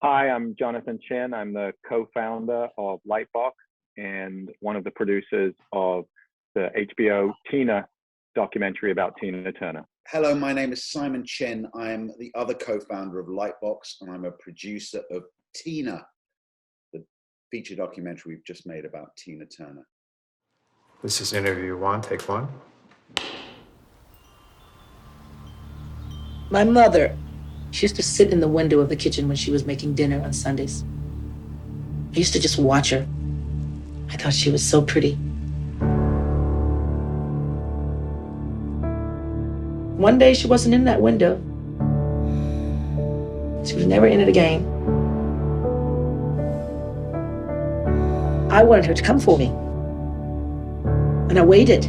Hi, I'm Jonathan Chinn. I'm the co-founder of Lightbox and one of the producers of the HBO Tina documentary about Tina Turner. Hello, my name is Simon Chinn. I'm the other co-founder of Lightbox, and I'm a producer of Tina, the feature documentary we've just made about Tina Turner. This is interview one, take one. My mother, she used to sit in the window of the kitchen when she was making dinner on Sundays. I used to just watch her. I thought she was so pretty. One day she wasn't in that window. She was never in it again. I wanted her to come for me. And I waited.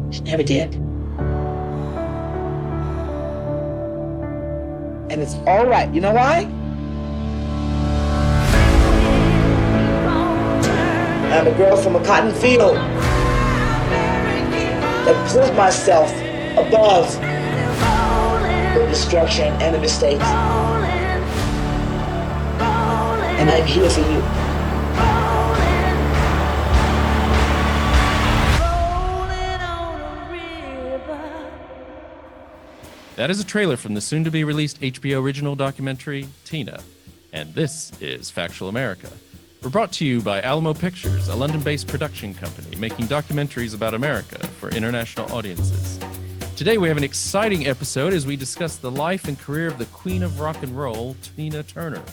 She never did. And it's all right. You know why? I'm a girl from a cotton field that pulled myself above the destruction and the mistakes. And I'm here for you. That is a trailer from the soon-to-be-released HBO original documentary, Tina. And this is Factual America. We're brought to you by Alamo Pictures, a London-based production company making documentaries about America for international audiences. Today we have an exciting episode as we discuss the life and career of the queen of rock and roll, Tina Turner.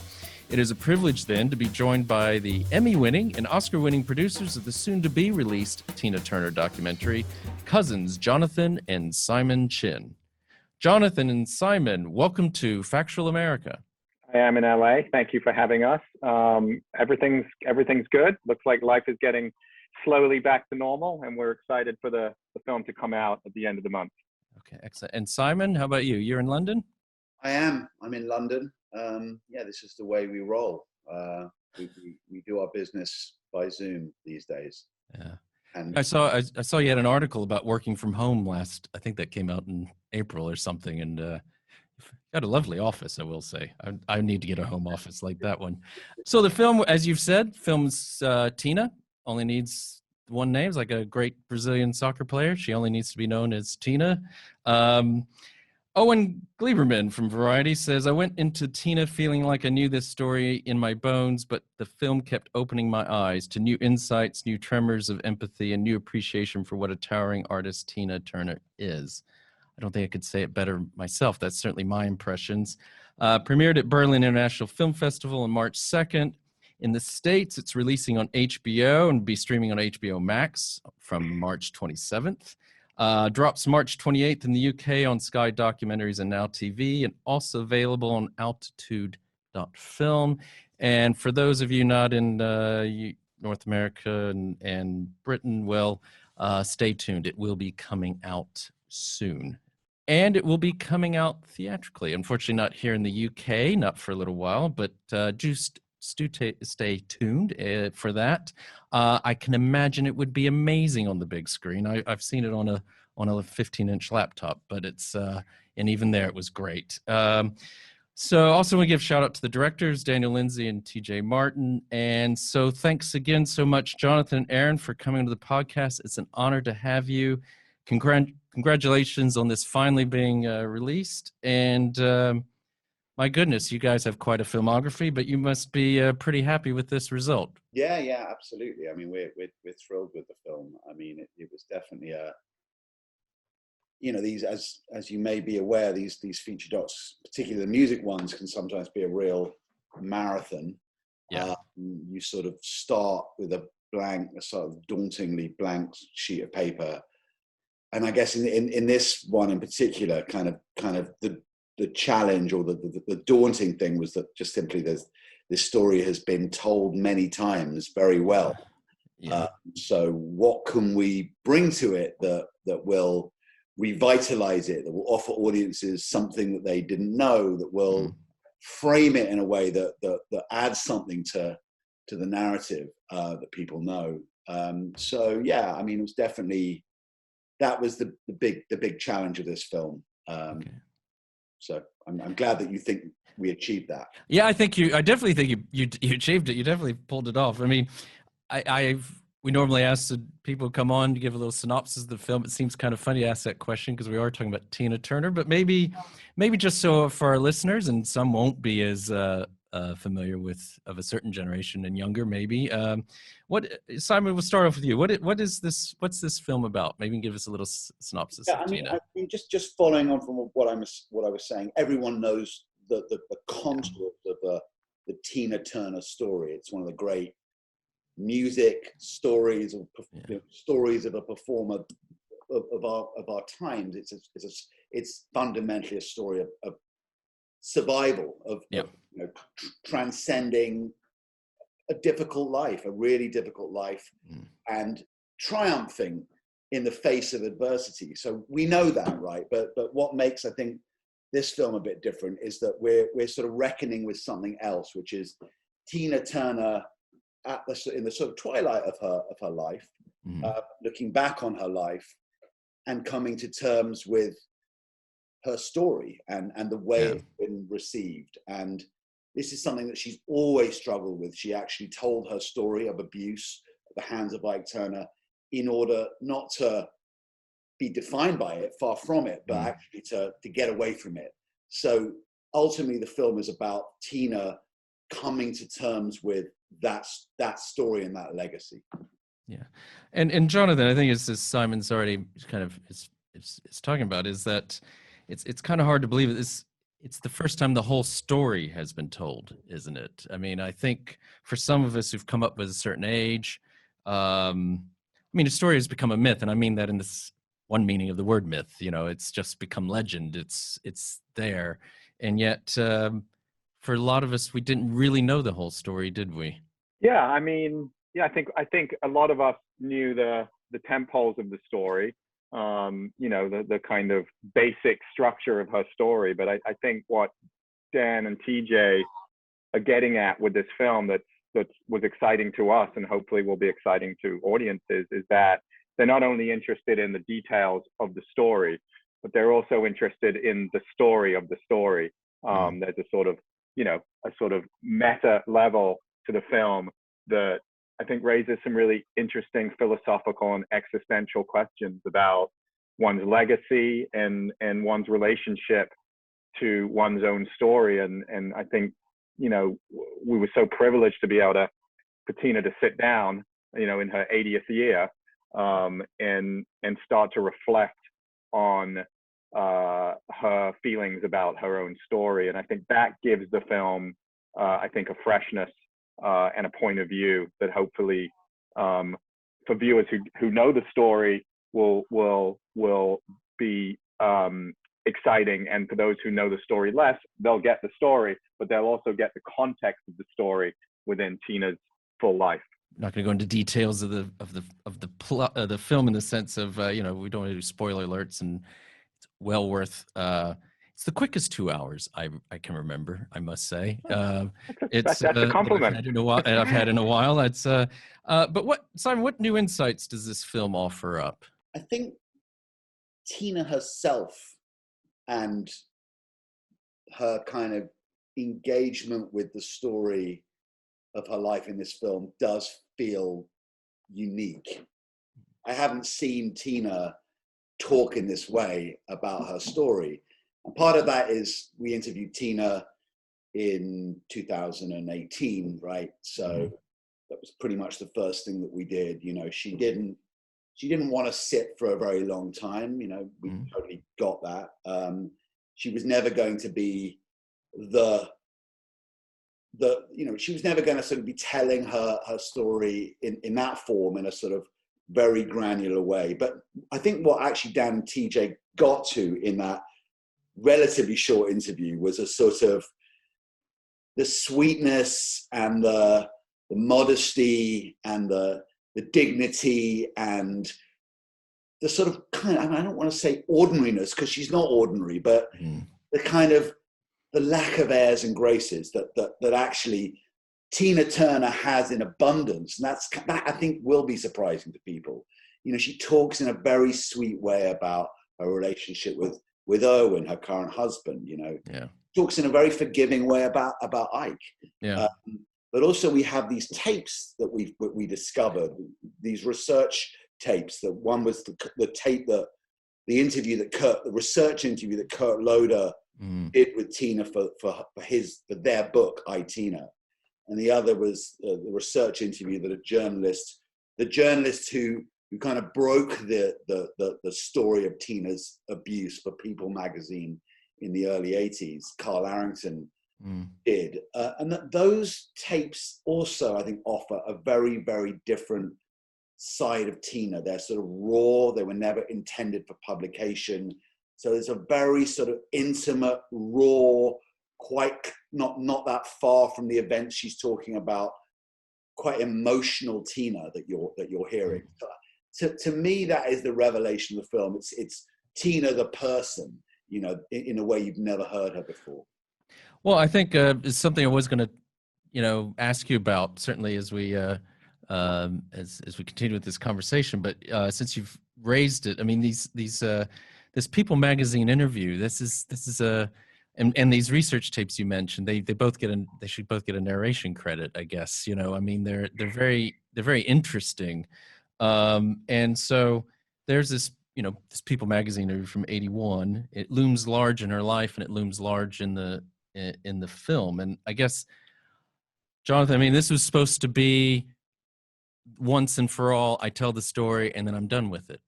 It is a privilege then to be joined by the Emmy-winning and Oscar-winning producers of the soon-to-be-released Tina Turner documentary, cousins Jonathan and Simon Chinn. Jonathan and Simon, welcome to Factual America. I am in LA. Thank you for having us. Everything's good. Looks like life is getting slowly back to normal, and we're excited for the film to come out at the end of the month. Okay, excellent. And Simon, how about you? You're in London? I am. I'm in London. This is the way we roll. We do our business by Zoom these days. Yeah. And I saw you had an article about working from home last, I think that came out in April or something, and got a lovely office, I will say. I need to get a home office like that one. So the film, as you've said, film's Tina, only needs one name. It's like a great Brazilian soccer player. She only needs to be known as Tina. Owen Gleiberman from Variety says, I went into Tina feeling like I knew this story in my bones, but the film kept opening my eyes to new insights, new tremors of empathy, and new appreciation for what a towering artist Tina Turner is. I don't think I could say it better myself. That's certainly my impressions. Premiered at Berlin International Film Festival on March 2nd. In the States, it's releasing on HBO and be streaming on HBO Max from March 27th. Drops March 28th in the UK on Sky Documentaries and Now TV, and also available on altitude.film. And for those of you not in North America and Britain, well, stay tuned. It will be coming out soon. And it will be coming out theatrically. Unfortunately, not here in the UK, not for a little while, but just stay tuned for that. I can imagine it would be amazing on the big screen. I've seen it on a 15-inch laptop, but it's and even there it was great. So also want to give a shout out to the directors, Daniel Lindsay and T.J. Martin. And so thanks again so much, Jonathan and Aaron, for coming to the podcast. It's an honor to have you. Congratulations on this finally being released. And my goodness, you guys have quite a filmography, but you must be pretty happy with this result. Yeah, absolutely. I mean, we're thrilled with the film. I mean, it was definitely these, as you may be aware, these feature docs, particularly the music ones, can sometimes be a real marathon. Yeah. You sort of start with a sort of dauntingly blank sheet of paper, and I guess in this one in particular, kind of the challenge or the daunting thing was that just simply this story has been told many times very well. Yeah. So what can we bring to it that will revitalize it, that will offer audiences something that they didn't know, that will frame it in a way that adds something to the narrative that people know. So yeah, I mean, it was definitely, that was the big challenge of this film. Okay. So I'm glad that you think we achieved that. Yeah, I definitely think you achieved it. You definitely pulled it off. I mean, we normally ask the people who come on to give a little synopsis of the film. It seems kind of funny to ask that question because we are talking about Tina Turner, but maybe just so for our listeners, and some won't be as familiar with of a certain generation and younger, maybe. Simon, we'll start off with you. What is this? What's this film about? Maybe give us a little synopsis. Yeah, of Tina. I mean, just following on from what I was saying, everyone knows the contours of the Tina Turner story. It's one of the great music stories, or stories of a performer of our times. It's fundamentally a story of survival, of transcending a difficult life, a really difficult life, and triumphing in the face of adversity. So we know that, right? But what makes, I think, this film a bit different is that we're sort of reckoning with something else, which is Tina Turner in the sort of twilight of her life, looking back on her life and coming to terms with her story and the way it's been received. And this is something that she's always struggled with. She actually told her story of abuse at the hands of Ike Turner in order not to be defined by it, far from it, but actually to get away from it. So ultimately the film is about Tina coming to terms with that story and that legacy. Yeah. And Jonathan, I think it's as Simon's already kind of is talking about, is that it's kind of hard to believe it's the first time the whole story has been told, isn't it? I mean, I think for some of us who've come up with a certain age, I mean, a story has become a myth, and I mean that in this one meaning of the word myth. It's just become legend. It's there, and yet for a lot of us, we didn't really know the whole story, did we? Yeah, I mean, I think a lot of us knew the tentpoles of the story, the kind of basic structure of her story. But I think what Dan and TJ are getting at with this film that was exciting to us, and hopefully will be exciting to audiences, is that they're not only interested in the details of the story, but they're also interested in the story of the story. There's a sort of meta level to the film that I think raises some really interesting philosophical and existential questions about one's legacy and one's relationship to one's own story. And I think, we were so privileged to be able to, for Tina to sit down, in her 80th year, and start to reflect on her feelings about her own story. And I think that gives the film, a freshness and a point of view that hopefully, for viewers who know the story, will be exciting. And for those who know the story less, they'll get the story, but they'll also get the context of the story within Tina's full life. I'm not going to go into details of the plot of the film in the sense of we don't want to do spoiler alerts, and it's well worth. It's the quickest 2 hours I can remember, I must say. That's a compliment. I've had in a while. That's but Simon, what new insights does this film offer up? I think Tina herself and her kind of engagement with the story of her life in this film does feel unique. I haven't seen Tina talk in this way about her story. And part of that is we interviewed Tina in 2018, right? So that was pretty much the first thing that we did. She didn't want to sit for a very long time. We totally got that. She was never going to be she was never going to sort of be telling her story in that form, in a sort of very granular way. But I think what actually Dan and TJ got to in that relatively short interview was a sort of the sweetness and the modesty and the dignity and the sort of kind of, I don't want to say ordinariness, because she's not ordinary, but the kind of the lack of airs and graces that actually Tina Turner has in abundance. And that I think will be surprising to people. She talks in a very sweet way about her relationship with with Irwin, her current husband. Yeah. Talks in a very forgiving way about Ike. Yeah. But also we have these tapes that we discovered, these research tapes. That one was the tape that the research interview that Kurt Loder did with Tina for their book, I, Tina. And the other was the research interview that the journalist who kind of broke the story of Tina's abuse for People magazine in the early 80s, Carl Arrington did. And those tapes also, I think, offer a very, very different side of Tina. They're sort of raw. They were never intended for publication. So it's a very sort of intimate, raw, quite not that far from the events she's talking about, quite emotional Tina that you're hearing. To me, that is the revelation of the film. It's Tina the person, in a way you've never heard her before. Well, I think it's something I was going to, ask you about, certainly as we as we continue with this conversation. But since you've raised it, I mean, this People magazine interview, this is a and these research tapes you mentioned, they should both get a narration credit, I guess. I mean, they're very interesting. And so there's this People magazine interview from '81. It looms large in her life, and it looms large in the film. And I guess, Jonathan, I mean, this was supposed to be once and for all, I tell the story and then I'm done with it.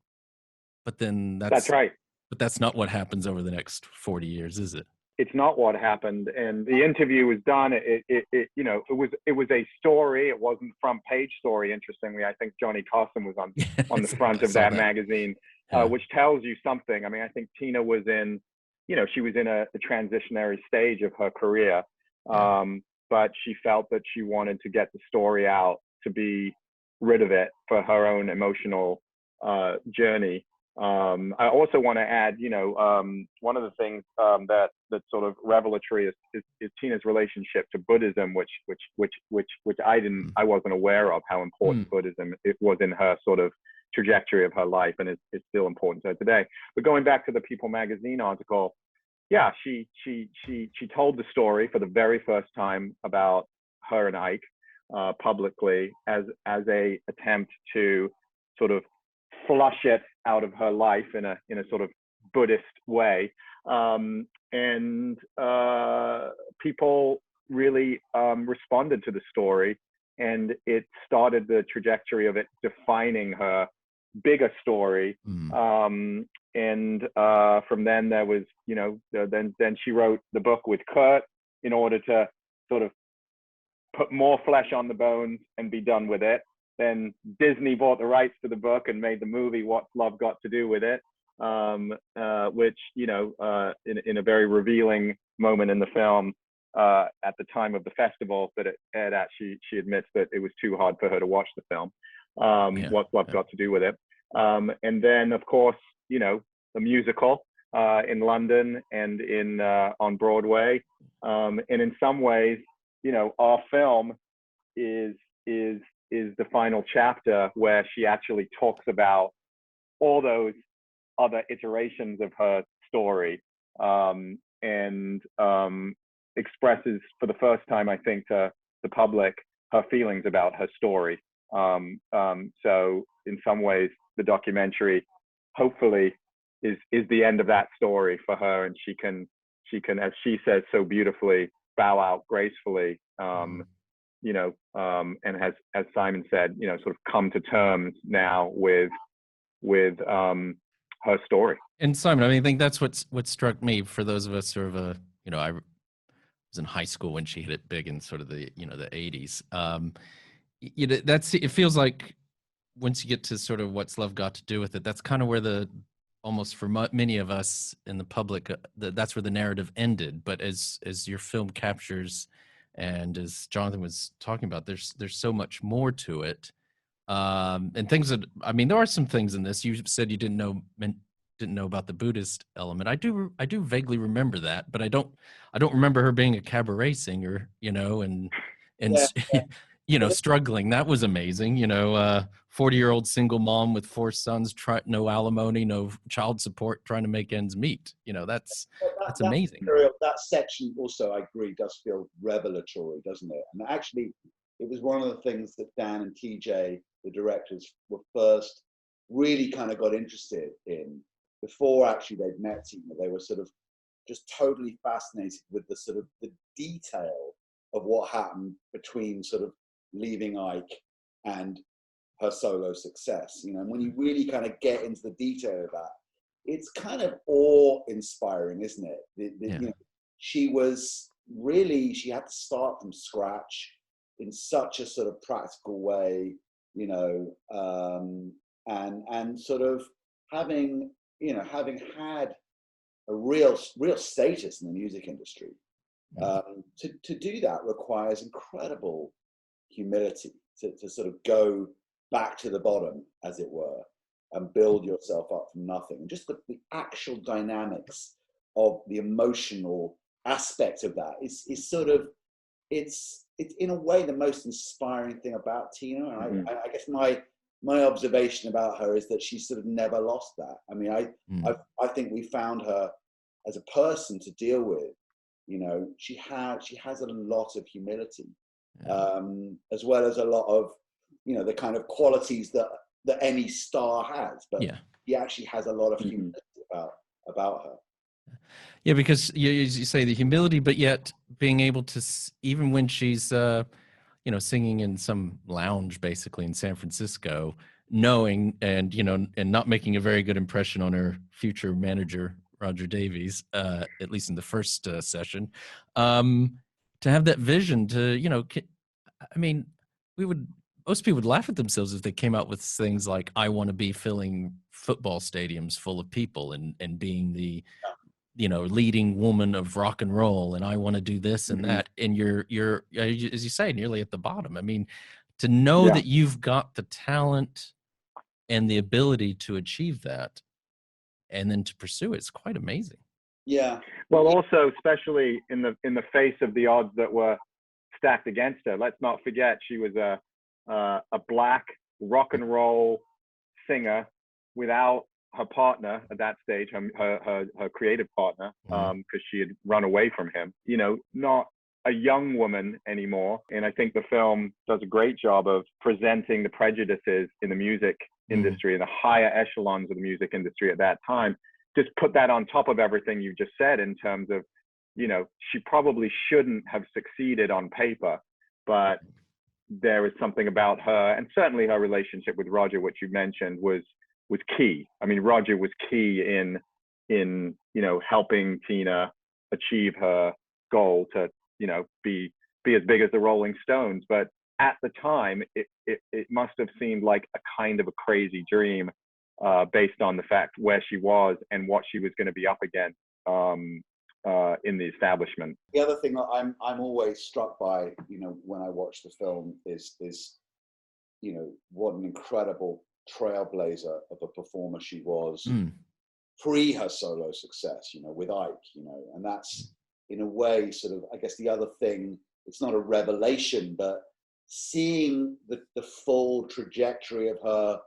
But then that's right. But that's not what happens over the next 40 years, is it? It's not what happened. And the interview was done. It was a story. It wasn't front page story. Interestingly, I think Johnny Carson was on the front of that magazine, which tells you something. I mean, I think Tina was in, she was in a transitionary stage of her career, but she felt that she wanted to get the story out, to be rid of it for her own emotional journey. I also want to add, one of the things that's sort of revelatory is Tina's relationship to Buddhism, which I wasn't aware of how important Buddhism it was in her sort of trajectory of her life, and it's still important to her today. But going back to the People magazine article, yeah, she told the story for the very first time about her and Ike publicly as a attempt to sort of flush it out of her life in a sort of Buddhist way, and people really responded to the story, and it started the trajectory of it defining her bigger story. And from then there was, then she wrote the book with Kurt in order to sort of put more flesh on the bones and be done with it. Then Disney bought the rights to the book and made the movie What's Love Got to Do with It, which, in a very revealing moment in the film, at the time of the festival that it aired at, she admits that it was too hard for her to watch the film, What's Love Got to Do with It. And then, of course, the musical in London and on Broadway. And in some ways, our film is the final chapter where she actually talks about all those other iterations of her story, and expresses for the first time, I think, to the public her feelings about her story. So in some ways, the documentary hopefully is the end of that story for her, and she can, as she says so beautifully, bow out gracefully. And has, as Simon said, sort of come to terms now with her story. And Simon, I mean, I think that's what struck me, for those of us sort of I was in high school when she hit it big in sort of the the 80s. It feels like once you get to sort of What's Love Got to Do with It, that's kind of where almost for many of us in the public, that's where the narrative ended. But as your film captures, and as Jonathan was talking about, there's so much more to it, and things that, I mean, there are some things in this. You said you didn't know about the Buddhist element. I do vaguely remember that, but I don't remember her being a cabaret singer, and struggling. That was amazing. 40-year-old single mom with 4 sons, no alimony, no child support, trying to make ends meet. That's amazing. That section also, I agree, does feel revelatory, doesn't it? And actually, it was one of the things that Dan and TJ, the directors, were first really kind of got interested in before actually they'd met Tina. They were sort of just totally fascinated with the sort of the detail of what happened between sort of leaving Ike and her solo success. And when you really kind of get into the detail of that, it's kind of awe-inspiring, isn't it? She had to start from scratch in such a sort of practical way, and sort of having had a real status in the music industry. To do that requires incredible humility to sort of go back to the bottom, as it were, and build yourself up from nothing. And just the actual dynamics of the emotional aspect of that is sort of, it's in a way the most inspiring thing about Tina. And I guess my observation about her is that she sort of never lost that. I mean, I think we found her as a person to deal with. She has a lot of humility, as well as a lot of, the kind of qualities that any star has. But she actually has a lot of humility about her. Yeah, because as you say, the humility, but yet being able to, even when she's, singing in some lounge, basically in San Francisco, knowing and not making a very good impression on her future manager, Roger Davies, at least in the first session, to have that vision to, most people would laugh at themselves if they came out with things like, I want to be filling football stadiums full of people and being the, leading woman of rock and roll, and I want to do this and that. And you're, as you say, nearly at the bottom. I mean, to know that you've got the talent and the ability to achieve that, and then to pursue it, it's quite amazing. Yeah. Well, also, especially in the face of the odds that were stacked against her. Let's not forget she was a black rock and roll singer without her partner at that stage, her creative partner, because she had run away from him. Not a young woman anymore. And I think the film does a great job of presenting the prejudices in the music industry and the higher echelons of the music industry at that time. Just put that on top of everything you just said in terms of, she probably shouldn't have succeeded on paper, but there is something about her, and certainly her relationship with Roger, which you mentioned, was key. I mean, Roger was key in helping Tina achieve her goal to be as big as the Rolling Stones. But at the time, it must have seemed like a kind of a crazy dream, based on the fact where she was and what she was going to be up against in the establishment. The other thing that I'm always struck by, when I watch the film is what an incredible trailblazer of a performer she was pre her solo success, with Ike, and that's in a way sort of, I guess, the other thing. It's not a revelation, but seeing the full trajectory of her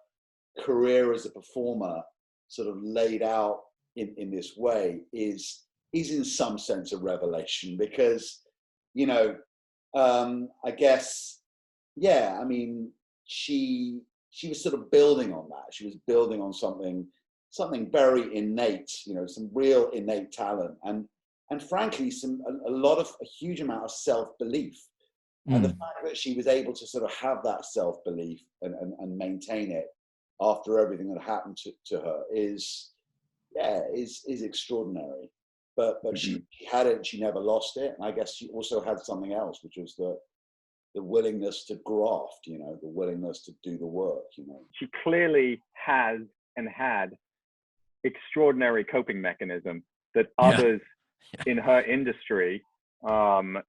career as a performer sort of laid out in this way is in some sense a revelation, because I guess I mean she was sort of building on that. She was building on something very innate, some real innate talent, and frankly a huge amount of self-belief. And the fact that she was able to sort of have that self-belief and maintain it after everything that happened to her is extraordinary. But she had it, and she never lost it. And I guess she also had something else, which was the willingness to graft, the willingness to do the work, She clearly has and had extraordinary coping mechanisms that others in her industry, who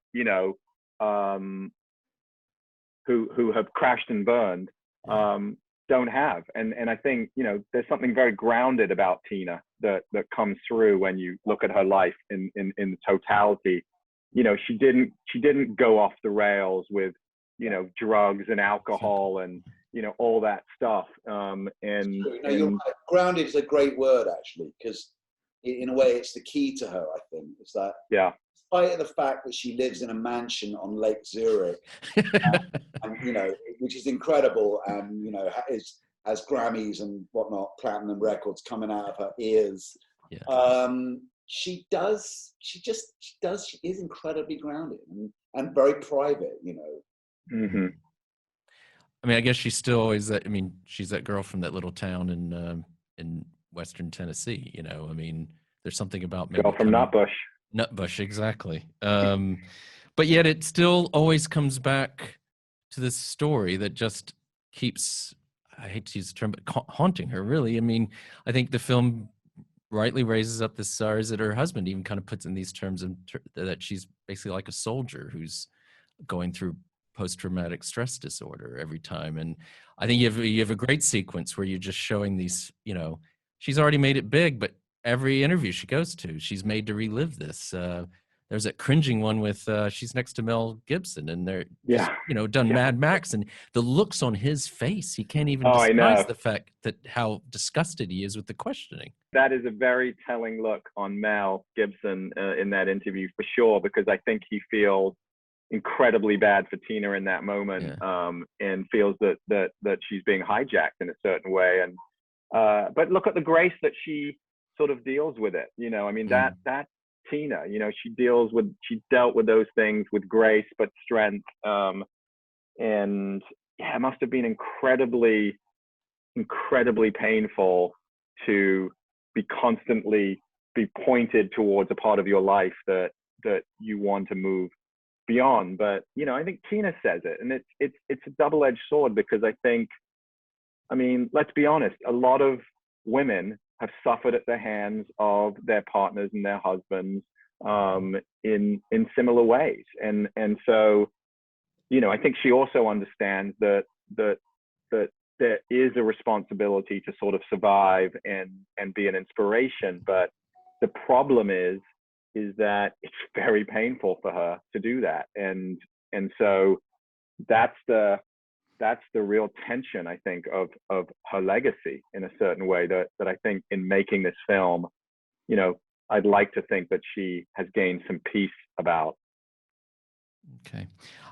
have crashed and burned, don't have. And I think, there's something very grounded about Tina that comes through when you look at her life in the totality. She didn't go off the rails with you know, drugs and alcohol and, you know, all that stuff. No, you're right. Grounded is a great word, actually, because in a way it's the key to her, I think. It's that, despite the fact that she lives in a mansion on Lake Zurich, and, you know, which is incredible, and, you know, has Grammys and whatnot, platinum records coming out of her ears. She is incredibly grounded and very private, you know. Mm-hmm. I mean, I guess she's still always that. I mean, she's that girl from that little town in Western Tennessee. You know, I mean, there's something about maybe girl from Nutbush. Nutbush, exactly. But yet, it still always comes back to this story that just keeps. I hate to use the term, but haunting her. Really, I mean, I think the film rightly raises up the stars that her husband even kind of puts in these terms that she's basically like a soldier who's going through post-traumatic stress disorder every time. And I think you have a great sequence where you're just showing these, you know, she's already made it big, but every interview she goes to, she's made to relive this. There's that cringing one with she's next to Mel Gibson, and they're just, you know, done Mad Max, and the looks on his face, he can't even disguise the fact that how disgusted he is with the questioning. That is a very telling look on Mel Gibson in that interview, for sure, because I think he feels incredibly bad for Tina in that moment, and feels that she's being hijacked in a certain way. And but look at the grace that she sort of deals with it. You know, I mean, that Tina, you know, she dealt with those things with grace but strength. And yeah, it must have been incredibly painful to be constantly be pointed towards a part of your life that you want to move beyond. But, you know, I think Tina says it, and it's a double-edged sword, because I think, I mean, let's be honest, a lot of women have suffered at the hands of their partners and their husbands in similar ways. And so, you know, I think she also understands that there is a responsibility to sort of survive and be an inspiration. But the problem is that it's very painful for her to do that. And so that's the real tension, I think, of her legacy in a certain way, that I think in making this film, you know, I'd like to think that she has gained some peace about. Okay.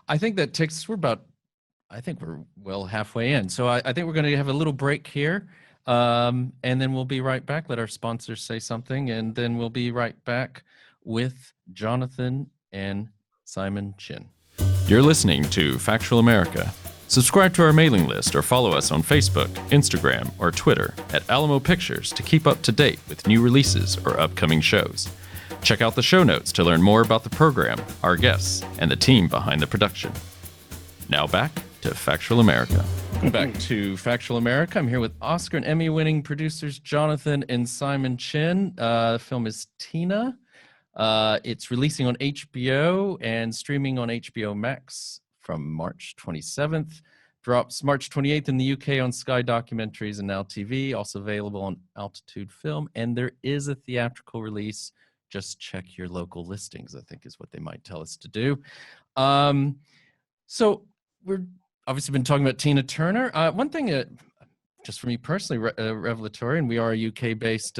I think that takes, I think we're well halfway in. So I think we're going to have a little break here, and then we'll be right back. Let our sponsors say something, and then we'll be right back with Jonathan and Simon Chinn. You're listening to Factual America. Subscribe to our mailing list or follow us on Facebook, Instagram, or Twitter at Alamo Pictures to keep up to date with new releases or upcoming shows. Check out the show notes to learn more about the program, our guests, and the team behind the production. Now back to Factual America. Welcome back to Factual America. I'm here with Oscar and Emmy-winning producers Jonathan and Simon Chinn. The film is Tina. It's releasing on HBO and streaming on HBO Max from March 27th. Drops March 28th in the UK on Sky Documentaries and Now TV. Also available on Altitude Film. And there is a theatrical release. Just check your local listings, I think is what they might tell us to do. So we're obviously been talking about Tina Turner. One thing, just for me personally, revelatory, and we are a UK-based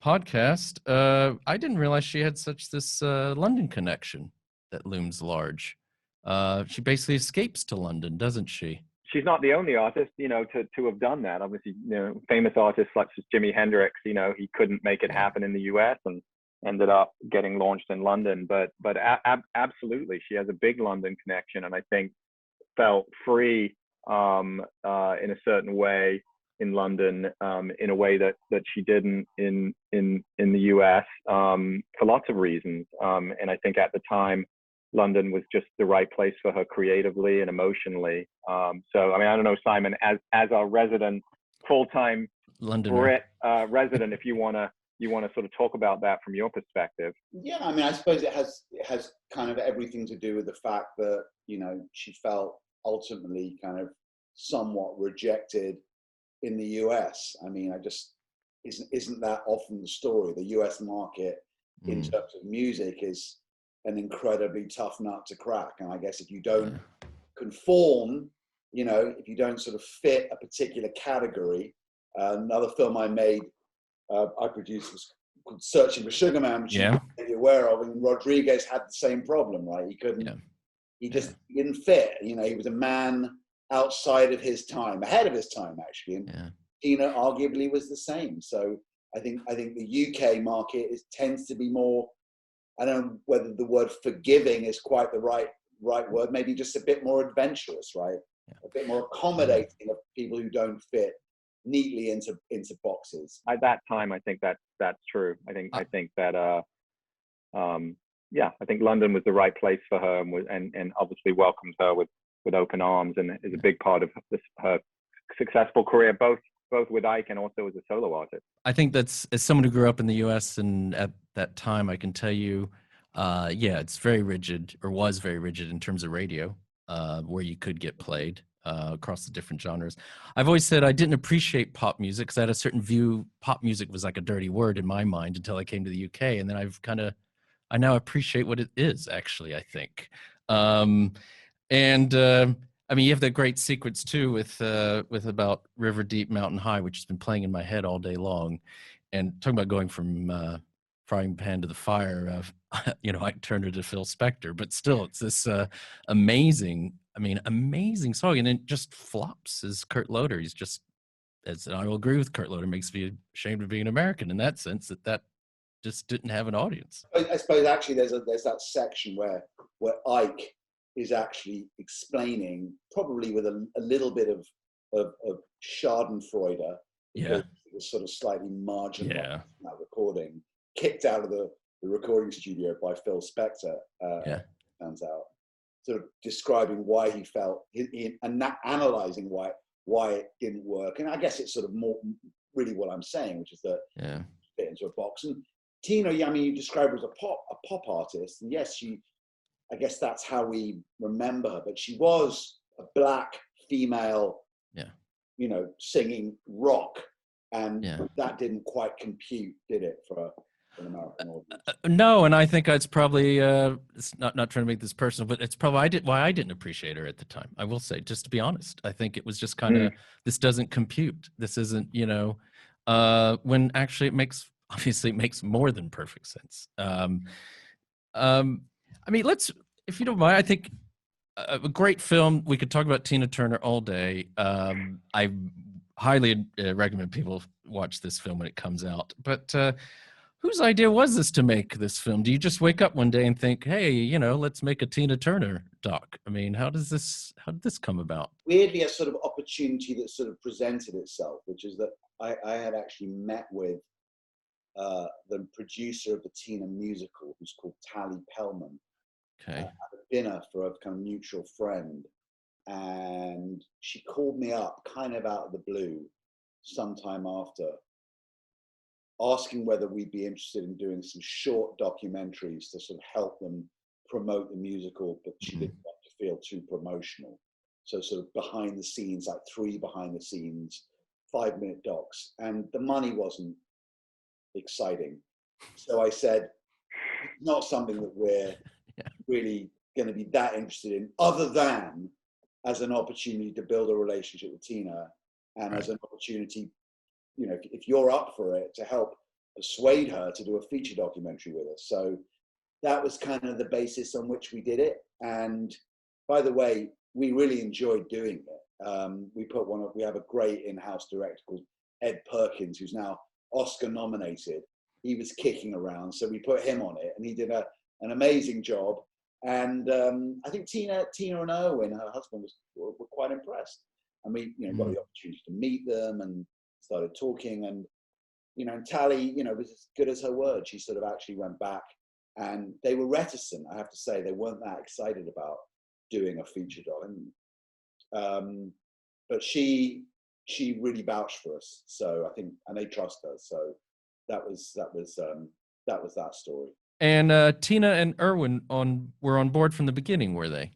podcast. I didn't realize she had this London connection that looms large. She basically escapes to London, doesn't she? She's not the only artist, you know, to have done that. Obviously, you know, famous artists such as Jimi Hendrix, you know, he couldn't make it happen in the US and ended up getting launched in London. But absolutely, she has a big London connection, and I think felt free in a certain way in London, in a way that she didn't in the US, for lots of reasons. And I think at the time, London was just the right place for her creatively and emotionally. So, I mean, I don't know, Simon, as our resident full-time London Brit resident, if you want to sort of talk about that from your perspective. Yeah, I mean, I suppose it has kind of everything to do with the fact that, you know, she felt ultimately kind of somewhat rejected in the US. I mean, isn't that often the story? The US market in terms of music is an incredibly tough nut to crack. And I guess if you don't conform, you know, if you don't sort of fit a particular category. Another film I made, I produced, was called Searching for Sugar Man, which you may be aware of. And Rodriguez had the same problem, right? He couldn't, he just didn't fit. You know, he was a man outside of his time, ahead of his time, actually. And Tina arguably was the same. So I think the UK market tends to be more, I don't know whether the word forgiving is quite the right word, maybe just a bit more adventurous, right? A bit more accommodating of people who don't fit neatly into boxes. At that time, I think that's true. I think that I think London was the right place for her, and obviously welcomed her with open arms, and is a big part of her successful career, both with Ike and also as a solo artist. I think that's, as someone who grew up in the U.S. and at that time, I can tell you, it's very rigid, or was very rigid in terms of radio, where you could get played across the different genres. I've always said I didn't appreciate pop music because I had a certain view. Pop music was like a dirty word in my mind until I came to the UK, and then I now appreciate what it is, actually, I think. I mean, you have that great sequence too with about River Deep, Mountain High, which has been playing in my head all day long, and talking about going from frying pan to the fire of Ike Turner to Phil Spector, but still, it's this amazing song, and it just flops as Kurt Loder. He's just, as I will agree with Kurt Loder, makes me ashamed of being American in that sense, that just didn't have an audience. I suppose actually there's that section where Ike is actually explaining, probably with a little bit of Schadenfreude, because it was sort of slightly marginalized in that recording, kicked out of the recording studio by Phil Spector, turns out, sort of describing why he felt, and analyzing why it didn't work. And I guess it's sort of more really what I'm saying, which is that fit into a box. And Tina, I mean, you described her as a pop artist, and yes, I guess that's how we remember her, but she was a black female, singing rock, and that didn't quite compute, did it, for an American audience? No, and I think it's probably, it's not trying to make this personal, but it's probably why I didn't appreciate her at the time. I will say, just to be honest, I think it was just kind of, this doesn't compute. This isn't, when actually it makes more than perfect sense. I mean, if you don't mind, I think a great film. We could talk about Tina Turner all day. I highly recommend people watch this film when it comes out. But whose idea was this to make this film? Do you just wake up one day and think, hey, let's make a Tina Turner doc? I mean, how did this come about? Weirdly, a sort of opportunity that sort of presented itself, which is that I had actually met with the producer of the Tina musical, who's called Tally Pellman, at a dinner for a kind of mutual friend, and she called me up kind of out of the blue sometime after, asking whether we'd be interested in doing some short documentaries to sort of help them promote the musical, but she didn't want to feel too promotional. So sort of behind the scenes, like 3 behind the scenes, 5-minute docs, and the money wasn't exciting. So I said, it's not something that we're really going to be that interested in, other than as an opportunity to build a relationship with Tina, and as an opportunity, if you're up for it, to help persuade her to do a feature documentary with us. So that was kind of the basis on which we did it. And by the way, we really enjoyed doing it. We have a great in-house director called Ed Perkins, who's now Oscar nominated. He was kicking around, so we put him on it, and he did an amazing job. And I think Tina and Erwin, her husband, were quite impressed. And we, got the opportunity to meet them and started talking. And and Tally, was as good as her word. She sort of actually went back, and they were reticent. I have to say, they weren't that excited about doing a feature doc. But she really vouched for us. So I think, and they trust her. So that was that story. And Tina and Erwin were on board from the beginning, were they?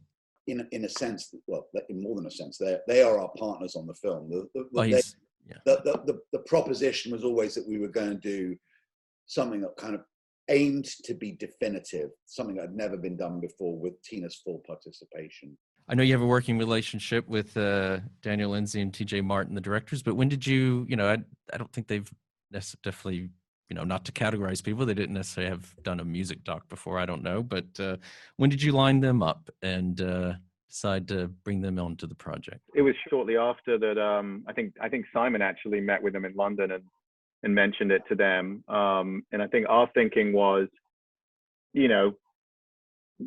In a sense, well, in more than a sense, they are our partners on the film. The proposition was always that we were going to do something that kind of aimed to be definitive, something that had never been done before with Tina's full participation. I know you have a working relationship with Daniel Lindsay and T.J. Martin, the directors, but when did you, I don't think they've definitely, not to categorize people, they didn't necessarily have done a music doc before, I don't know, but when did you line them up and decide to bring them onto the project? It was shortly after that. I think Simon actually met with them in London and mentioned it to them. And I think our thinking was,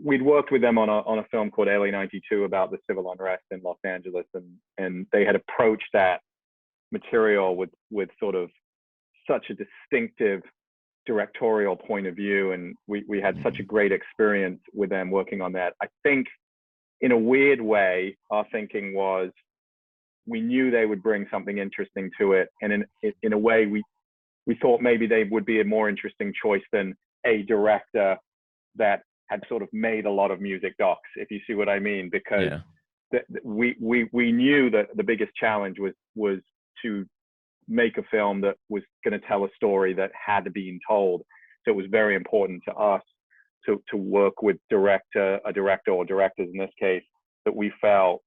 we'd worked with them on a film called LA 92 about the civil unrest in Los Angeles, and they had approached that material with sort of such a distinctive directorial point of view, and we had such a great experience with them working on that. I think in a weird way, our thinking was we knew they would bring something interesting to it, and in a way we thought maybe they would be a more interesting choice than a director that had sort of made a lot of music docs, if you see what I mean, because we knew that the biggest challenge was to make a film that was going to tell a story that had to be told. So it was very important to us to work with a director or directors in this case that we felt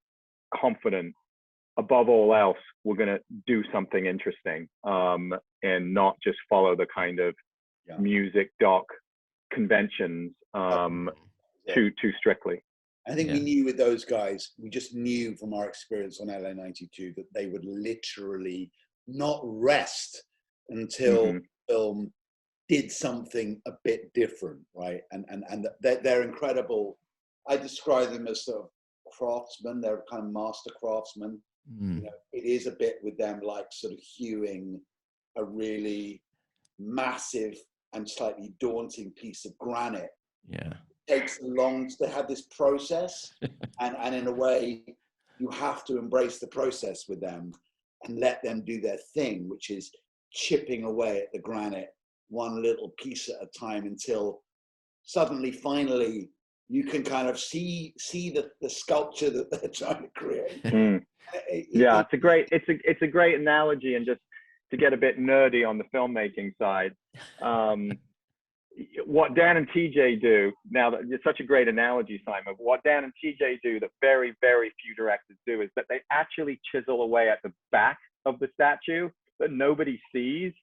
confident, above all else, we're going to do something interesting, and not just follow the kind of music doc conventions too strictly. I think we knew with those guys, we just knew from our experience on LA 92 that they would literally not rest until the film did something a bit different, right? And they're incredible. I describe them as sort of craftsmen. They're kind of master craftsmen. It is a bit with them like sort of hewing a really massive and slightly daunting piece of granite. It takes long to have this process, and in a way you have to embrace the process with them and let them do their thing, which is chipping away at the granite one little piece at a time until suddenly, finally, you can kind of see the sculpture that they're trying to create. It's a great analogy, and just to get a bit nerdy on the filmmaking side, what Dan and TJ do now, that it's such a great analogy, Simon. What Dan and TJ do that very, very few directors do is that they actually chisel away at the back of the statue that nobody sees,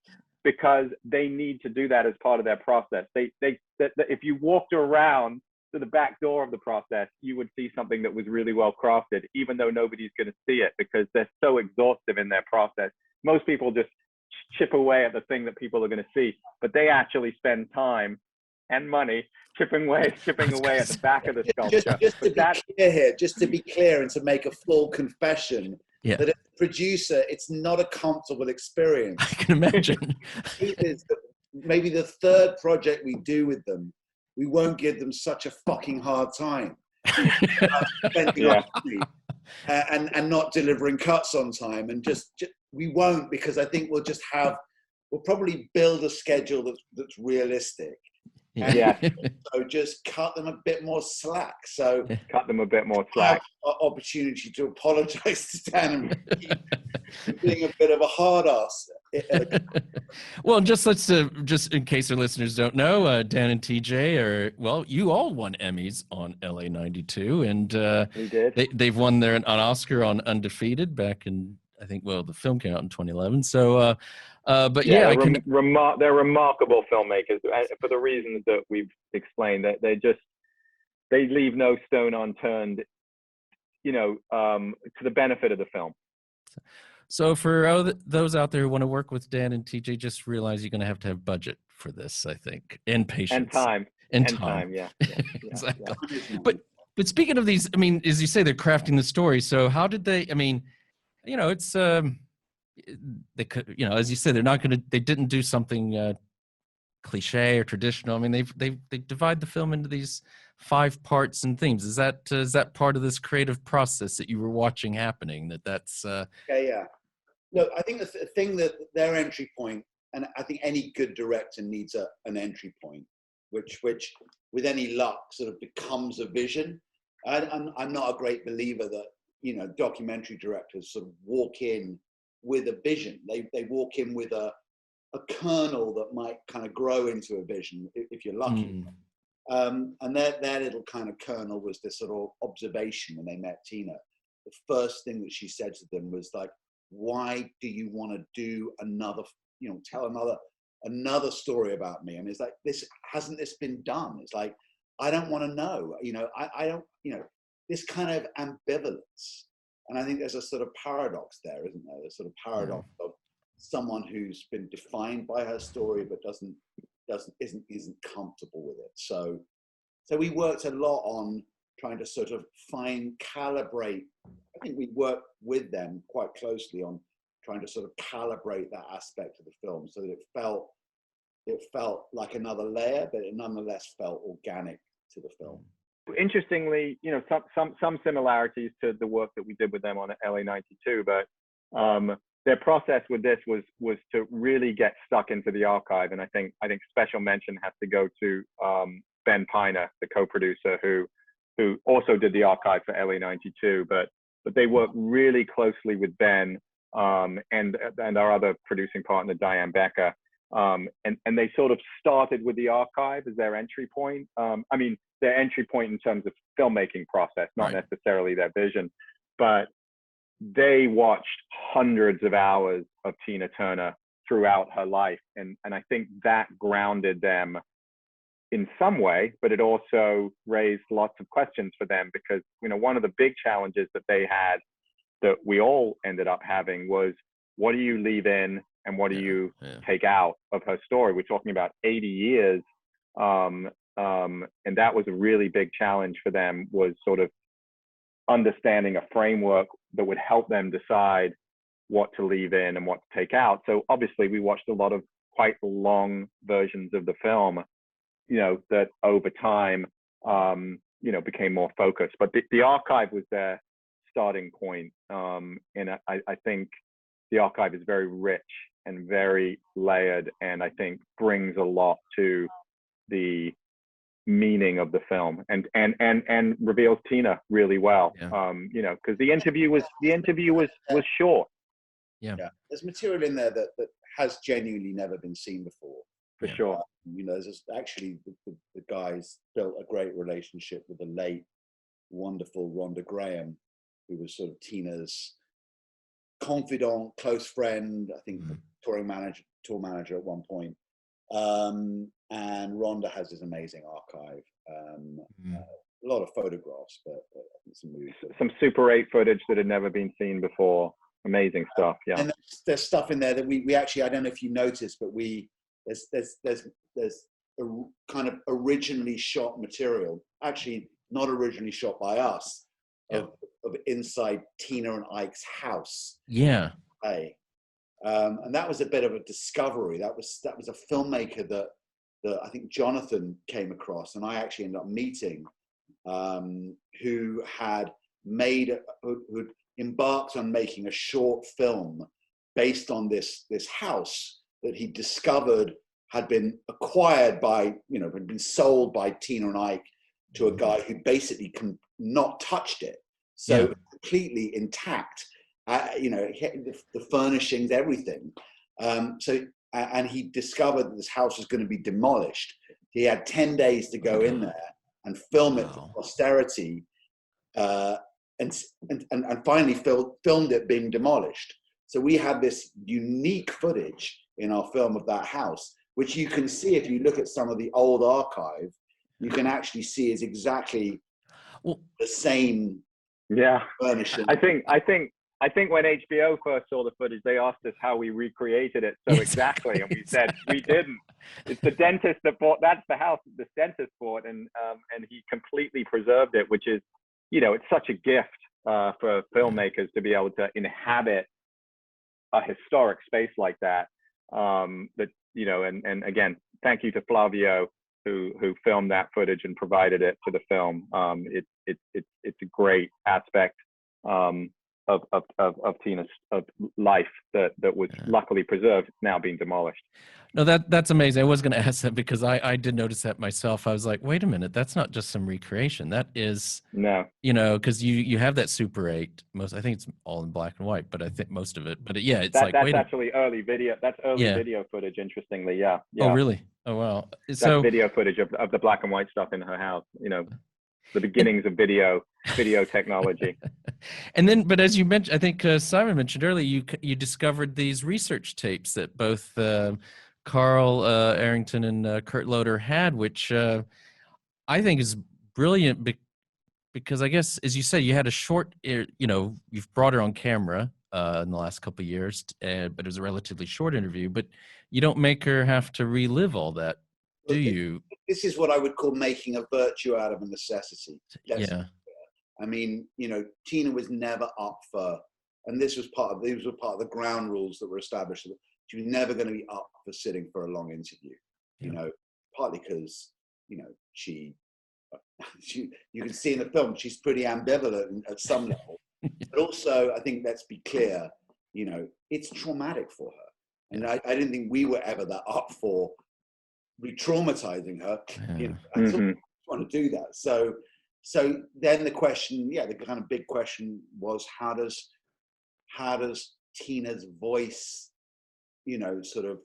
because they need to do that as part of their process. If you walked around to the back door of the process, you would see something that was really well crafted, even though nobody's going to see it because they're so exhaustive in their process. Most people just chip away at the thing that people are going to see, but they actually spend time and money chipping away at the back of the sculpture. Just to be clear and to make a full confession, that as a producer, it's not a comfortable experience. I can imagine. Maybe the third project we do with them, we won't give them such a fucking hard time. And not delivering cuts on time, and just we won't, because I think we'll probably build a schedule that's realistic. So just cut them a bit more slack. Opportunity to apologize to Dan and being a bit of a hard ass. Well, just in case our listeners don't know, Dan and TJ you all won Emmys on LA 92, and we did. They've won an Oscar on Undefeated back in, I think, the film came out in 2011. So, they're remarkable filmmakers for the reasons that we've explained. That they leave no stone unturned, to the benefit of the film. So for those out there who want to work with Dan and TJ, just realize you're going to have budget for this, I think, and patience. And time. Yeah. Exactly. Yeah. But speaking of these, I mean, as you say, they're crafting the story. So how did they, I mean, it's, they could, as you said, they didn't do something cliche or traditional. I mean, they divide the film into these 5 parts and themes. Is that part of this creative process that you were watching happening? That's yeah. Look, I think the thing that their entry point, and I think any good director needs an entry point, which with any luck sort of becomes a vision. I'm not a great believer that documentary directors sort of walk in with a vision. They walk in with a a kernel that might kind of grow into a vision if you're lucky. And their little kind of kernel was this sort of observation when they met Tina. The first thing that she said to them was like, why do you want to do another, tell another story about me? I mean, it's like, hasn't this been done? It's like, I don't want to know, I don't, this kind of ambivalence. And I think there's a sort of paradox there, isn't there? There's sort of paradox of someone who's been defined by her story, but isn't comfortable with it. So we worked a lot on trying to sort of calibrate. I think we worked with them quite closely on trying to sort of calibrate that aspect of the film so that it felt like another layer, but it nonetheless felt organic to the film. Interestingly, some similarities to the work that we did with them on LA 92, but their process with this was to really get stuck into the archive. And I think special mention has to go to Ben Piner, the co-producer, who also did the archive for LA 92, but they worked really closely with Ben and our other producing partner, Diane Becker. And they sort of started with the archive as their entry point. Their entry point in terms of filmmaking process, not necessarily their vision, but they watched hundreds of hours of Tina Turner throughout her life. And I think that grounded them in some way, but it also raised lots of questions for them because, one of the big challenges that they had that we all ended up having was, what do you leave in and what do you take out of her story? We're talking about 80 years. And that was a really big challenge for them, was sort of understanding a framework that would help them decide what to leave in and what to take out. So obviously we watched a lot of quite long versions of the film, that over time, became more focused. But the archive was their starting point. And I think the archive is very rich and very layered, and I think brings a lot to the meaning of the film and reveals Tina really well. Because the interview was short. There's material in there that has genuinely never been seen before, for sure. There's actually the guys built a great relationship with the late wonderful Rhonda Graham, who was sort of Tina's confidant, close friend, I think tour manager at one point. And Rhonda has this amazing archive, a lot of photographs, but some Super 8 footage that had never been seen before. Amazing stuff. And there's stuff in there that we actually, I don't know if you noticed, but there's a kind of originally shot material, actually not originally shot by us, of inside Tina and Ike's house. And that was a bit of a discovery. That was a filmmaker that I think Jonathan came across, and I actually ended up meeting, who had who'd embarked on making a short film based on this house that he discovered had been acquired by, had been sold by Tina and Ike to a guy who basically not touched it. So completely intact, the furnishings, everything. And he discovered that this house was going to be demolished. He had 10 days to go in there and film it for posterity, and finally filmed it being demolished. So we had this unique footage in our film of that house, which you can see if you look at some of the old archive. You can actually see is exactly the same furnishing. I think when HBO first saw the footage, they asked us how we recreated it so exactly, and we said we didn't. It's the dentist that bought. That's the house the dentist bought, and he completely preserved it, which is, it's such a gift for filmmakers to be able to inhabit a historic space like that. And again, thank you to Flavio who filmed that footage and provided it to the film. It's a great aspect of Tina's life that was luckily preserved, now being demolished. No, that's amazing. I was going to ask that because I did notice that myself. I was like, wait a minute, that's not just some recreation. That is, No, because you have that Super 8. I think it's all in black and white, but I think most of it. But yeah, it's like, that's actually early video. That's early video footage. Interestingly, yeah. Oh, really? Oh, wow. That's video footage of the black and white stuff in her house. The beginnings of video technology. And then, but as you mentioned, I think Simon mentioned earlier, you discovered these research tapes that both Carl Arrington and Kurt Loder had, which I think is brilliant because I guess, as you said, you had a short, you've brought her on camera in the last couple of years, but it was a relatively short interview, but you don't make her have to relive all that, do you? This is what I would call making a virtue out of a necessity. Yeah. I mean, Tina was never up for, and these were part of the ground rules that were established. She was never going to be up for sitting for a long interview, partly because, she, you can see in the film, she's pretty ambivalent at some level, but also I think, let's be clear, it's traumatic for her. And I didn't think we were ever that up for re-traumatizing her. I don't want to do that. So then the question, the kind of big question was, how does Tina's voice, sort of,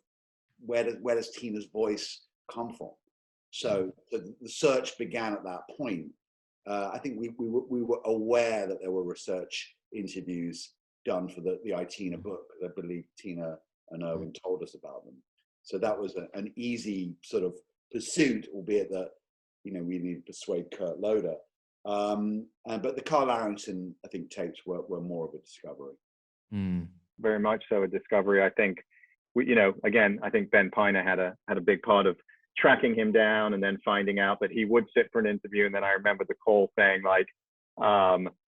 where does Tina's voice come from? So the search began at that point. I think we were aware that there were research interviews done for the Tina book. I believe Tina and Erwin told us about them. So that was an easy sort of pursuit, albeit that, we needed to persuade Kurt Loder. But the Carl Arrington, I think, tapes were more of a discovery. Very much so a discovery. I think again, I think Ben Piner had a big part of tracking him down and then finding out that he would sit for an interview. And then I remember the call saying like,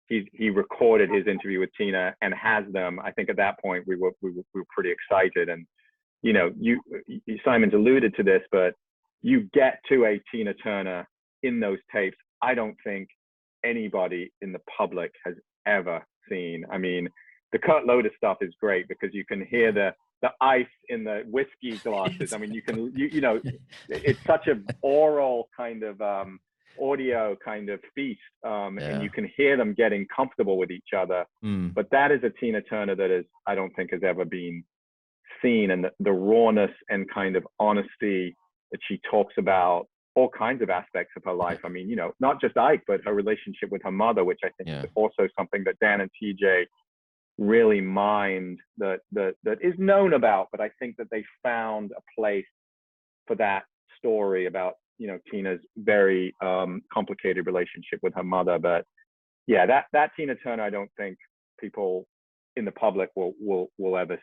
he recorded his interview with Tina and has them. I think at that point we were pretty excited. And Simon's alluded to this, but you get to a Tina Turner in those tapes I don't think anybody in the public has ever seen. I mean, the Kurt Loder stuff is great because you can hear the ice in the whiskey glasses. I mean, it's such an oral kind of audio kind of feast, and you can hear them getting comfortable with each other. But that is a Tina Turner that I don't think has ever been seen, and the rawness and kind of honesty that she talks about all kinds of aspects of her life. I mean, not just Ike, but her relationship with her mother, which I think is also something that Dan and TJ really mind, that is known about, but I think that they found a place for that story about, Tina's very complicated relationship with her mother. But yeah, that Tina Turner, I don't think people in the public will ever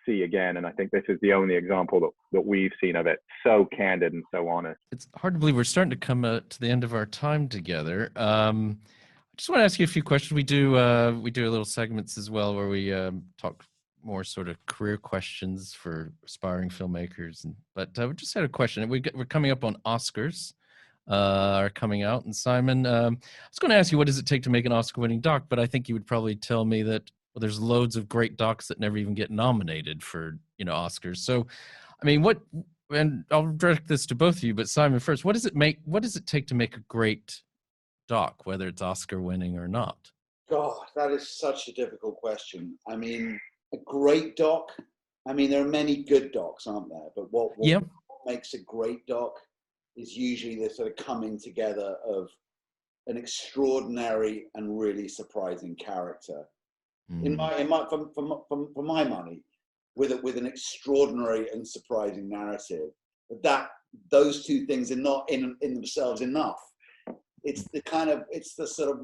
see again. And I think this is the only example that we've seen of it, so candid and so honest. It's hard to believe we're starting to come to the end of our time together. I just want to ask you a few questions. We do a little segments as well where we talk more sort of career questions for aspiring filmmakers. But we just had a question. We're coming up on Oscars are coming out. And Simon, I was going to ask you, what does it take to make an Oscar-winning doc? But I think you would probably tell me that, well, there's loads of great docs that never even get nominated for, Oscars. So, I mean, and I'll direct this to both of you, but Simon first, what does it take to make a great doc, whether it's Oscar winning or not? God, that is such a difficult question. I mean, a great doc, I mean, there are many good docs, aren't there? But what makes a great doc is usually the sort of coming together of an extraordinary and really surprising character. For my money, with an extraordinary and surprising narrative. That those two things are not in themselves enough. It's the sort of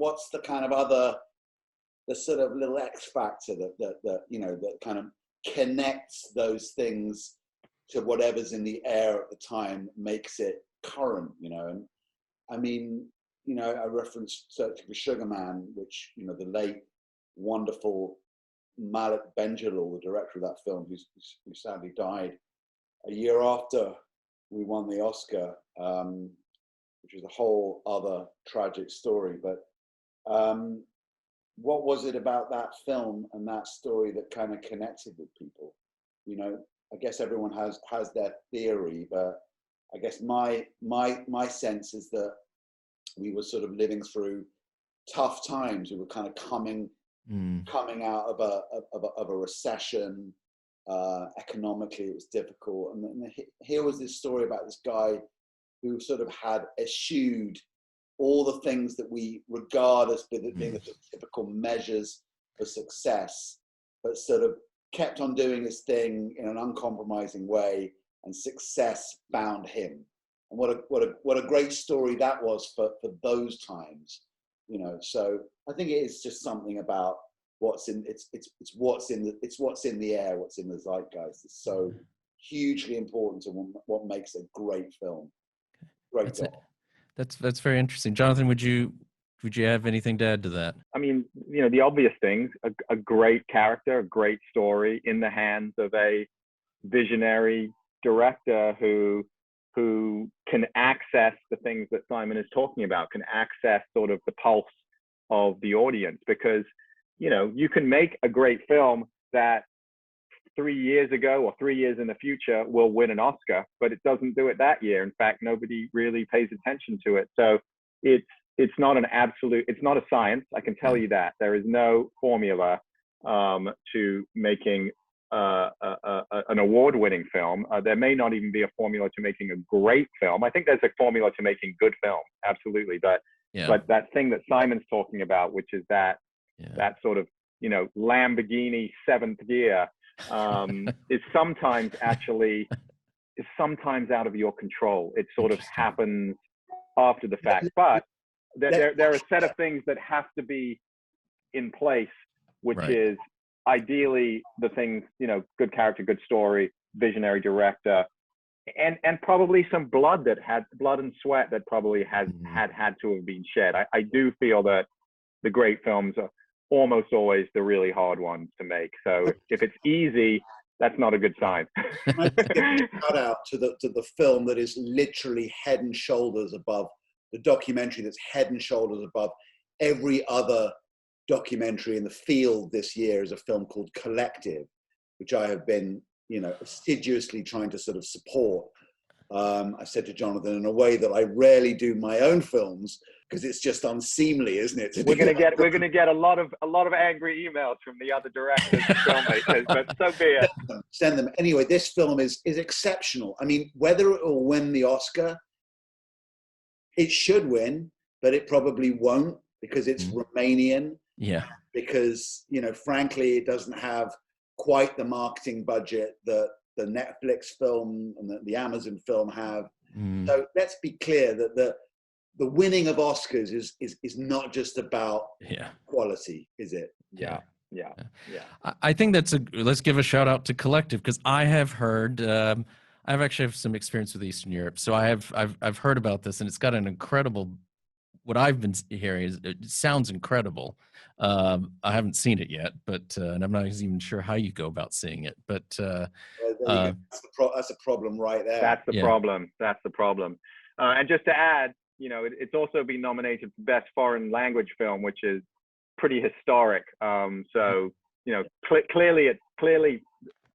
the sort of little X factor that kind of connects those things to whatever's in the air at the time, makes it current, And I mean, I referenced Searching for Sugar Man, which, the late, wonderful Malik Benjalal, the director of that film, who sadly died a year after we won the Oscar, which is a whole other tragic story. But what was it about that film and that story that kind of connected with people? You know, I guess everyone has their theory, but I guess my sense is that we were sort of living through tough times. We were kind of coming out of a recession. Economically, it was difficult, and here was this story about this guy who sort of had eschewed all the things that we regard as being the typical measures for success, but sort of kept on doing his thing in an uncompromising way, and success found him. And what a great story that was for those times, you know. So I think it is just something about what's in what's in the air, what's in the zeitgeist. It's so hugely important to what makes a great film. Great job. That's very interesting. Jonathan, would you have anything to add to that? I mean, you know, the obvious things: a great character, a great story in the hands of a visionary director who can access the things that Simon is talking about, can access sort of the pulse of the audience. Because, you know, you can make a great film that 3 years ago or 3 years in the future will win an Oscar, but it doesn't do it that year. In fact, nobody really pays attention to it. So it's not an absolute, it's not a science. I can tell you that. There is no formula to making an award-winning film. There may not even be a formula to making a great film. I think there's a formula to making good film, absolutely. But that thing that Simon's talking about, which is that sort of, you know, Lamborghini seventh gear, is sometimes out of your control. It sort of happens after the fact. But there are a set of things that have to be in place, which is ideally the things, you know, good character, good story, visionary director, and probably some blood and sweat that probably had to have been shed. I do feel that the great films are almost always the really hard ones to make. So if it's easy, that's not a good sign. I give a shout out to the film that is literally head and shoulders above, the documentary that's head and shoulders above every other documentary in the field this year, is a film called Collective, which I have been, you know, assiduously trying to sort of support. I said to Jonathan, in a way that I rarely do my own films, because it's just unseemly, isn't it? We're gonna get a lot of angry emails from the other directors and filmmakers, but so be it. Send them. Anyway, this film is exceptional. I mean, whether it will win the Oscar, it should win, but it probably won't, because it's Romanian. Yeah. Because, you know, frankly, it doesn't have quite the marketing budget that the Netflix film and the Amazon film have. So let's be clear that the winning of Oscars is not just about quality, is it? Yeah. I think let's give a shout out to Collective, because I have heard, I've actually have some experience with Eastern Europe. So I've heard about this, and it's got an incredible, what I've been hearing is it sounds incredible. I haven't seen it yet, but and I'm not even sure how you go about seeing it. But that's a problem right there. That's the problem. That's the problem. And just to add, you know, it's also been nominated for Best Foreign Language Film, which is pretty historic. So, you know, clearly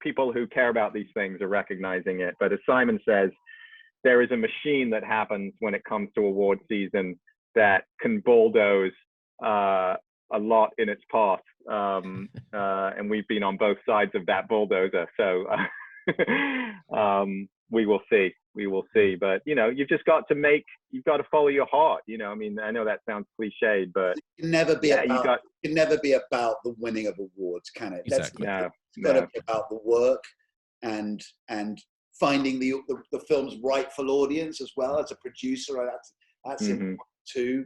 people who care about these things are recognizing it. But as Simon says, there is a machine that happens when it comes to award season that can bulldoze a lot in its path, and we've been on both sides of that bulldozer. So we will see. But, you know, you've got to follow your heart. You know, I mean, I know that sounds cliched, but it can never be about the winning of awards, can it? Exactly. It's got to be about the work and finding the film's rightful audience as well. As a producer, that's important too.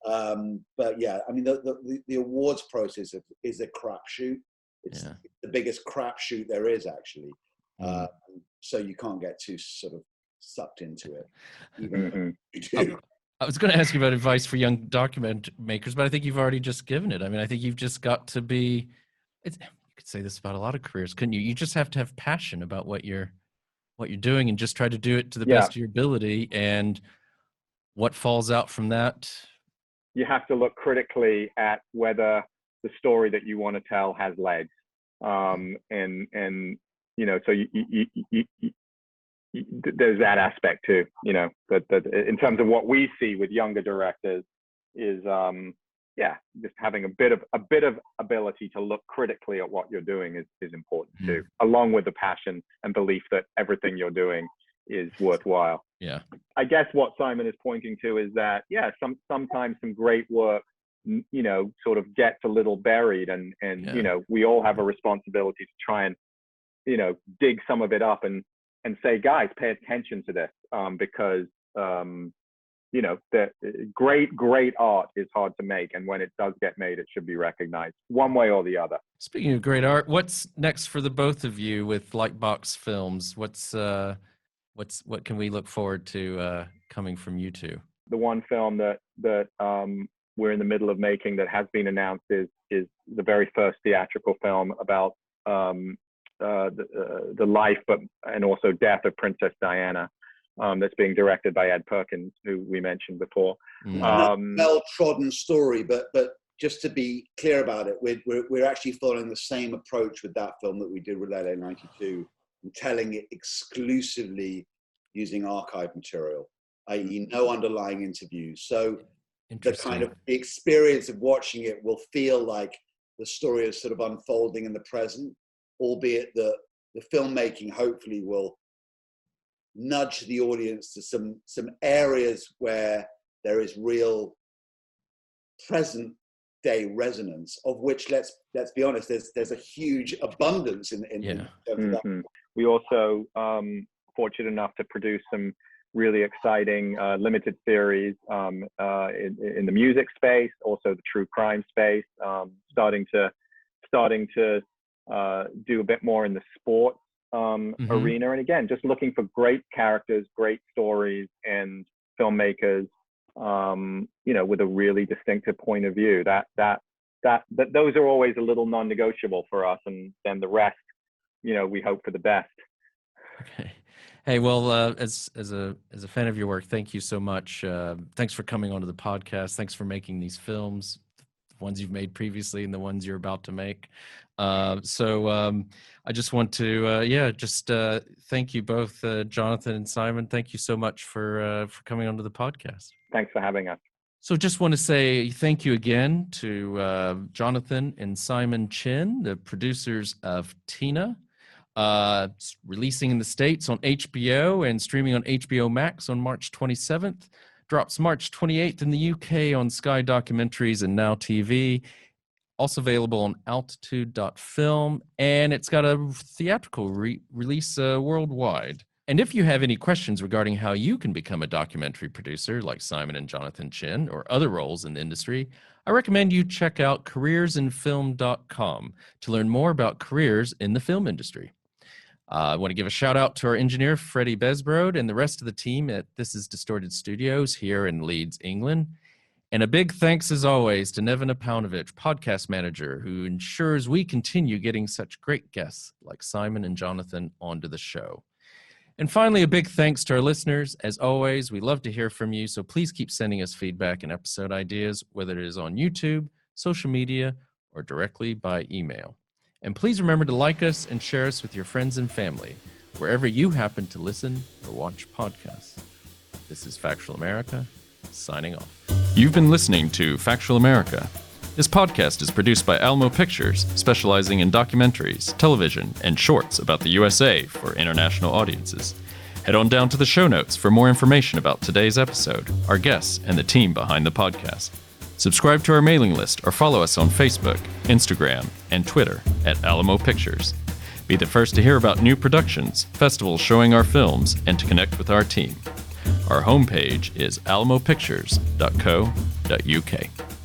But yeah, I mean, the awards process is a crapshoot. It's the biggest crapshoot there is, actually. So you can't get too sort of sucked into it. Even you do. I was going to ask you about advice for young document makers, but I think you've already just given it. I mean, I think you've just got to be. You could say this about a lot of careers, couldn't you? You just have to have passion about what you're doing, and just try to do it to the best of your ability. And what falls out from that? You have to look critically at whether the story that you want to tell has legs. And you know, so there's that aspect too, you know, that in terms of what we see with younger directors is just having a bit of ability to look critically at what you're doing is important too, along with the passion and belief that everything you're doing is worthwhile. Yeah. I guess what Simon is pointing to is that, sometimes some great work, you know, sort of gets a little buried, and you know, we all have a responsibility to try and, you know, dig some of it up and say, guys, pay attention to this, because you know, that great art is hard to make, and when it does get made, it should be recognized one way or the other. Speaking of great art, what's next for the both of you with Lightbox Films? What can we look forward to coming from you two? The one film that we're in the middle of making that has been announced is the very first theatrical film about the life and also death of Princess Diana. That's being directed by Ed Perkins, who we mentioned before. Well-trodden story, but just to be clear about it, we're actually following the same approach with that film that we did with LA 92, and telling it exclusively using archive material, i.e. no underlying interviews. So the kind of the experience of watching it will feel like the story is sort of unfolding in the present, albeit the filmmaking hopefully will nudge the audience to some areas where there is real present day resonance, of which let's be honest, there's a huge abundance in that. We also fortunate enough to produce some really exciting limited series in the music space, also the true crime space, starting to do a bit more in the sports arena, and again, just looking for great characters, great stories, and filmmakers, you know, with a really distinctive point of view. That those are always a little non-negotiable for us, and then the rest, you know, we hope for the best. Okay. Hey, well, as a fan of your work, thank you so much. Thanks for coming onto the podcast. Thanks for making these films, the ones you've made previously and the ones you're about to make. I just want to, thank you both, Jonathan and Simon. Thank you so much for coming onto the podcast. Thanks for having us. So just want to say thank you again to Jonathan and Simon Chinn, the producers of Tina, releasing in the States on HBO and streaming on HBO Max on March 27th. Drops March 28th in the UK on Sky Documentaries and Now TV. Also available on altitude.film, and it's got a theatrical release worldwide. And if you have any questions regarding how you can become a documentary producer like Simon and Jonathan Chinn or other roles in the industry, I recommend you check out careersinfilm.com to learn more about careers in the film industry. I want to give a shout out to our engineer, Freddie Besbrode, and the rest of the team at This Is Distorted Studios here in Leeds, England. And a big thanks, as always, to Nevin Apaunovich, podcast manager, who ensures we continue getting such great guests like Simon and Jonathan onto the show. And finally, a big thanks to our listeners. As always, we love to hear from you, so please keep sending us feedback and episode ideas, whether it is on YouTube, social media, or directly by email. And please remember to like us and share us with your friends and family, wherever you happen to listen or watch podcasts. This is Factual America, signing off. You've been listening to Factual America. This podcast is produced by Alamo Pictures, specializing in documentaries, television, and shorts about the USA for international audiences. Head on down to the show notes for more information about today's episode, our guests, and the team behind the podcast. Subscribe to our mailing list or follow us on Facebook, Instagram, and Twitter at Alamo Pictures. Be the first to hear about new productions, festivals showing our films, and to connect with our team. Our homepage is alamopictures.co.uk.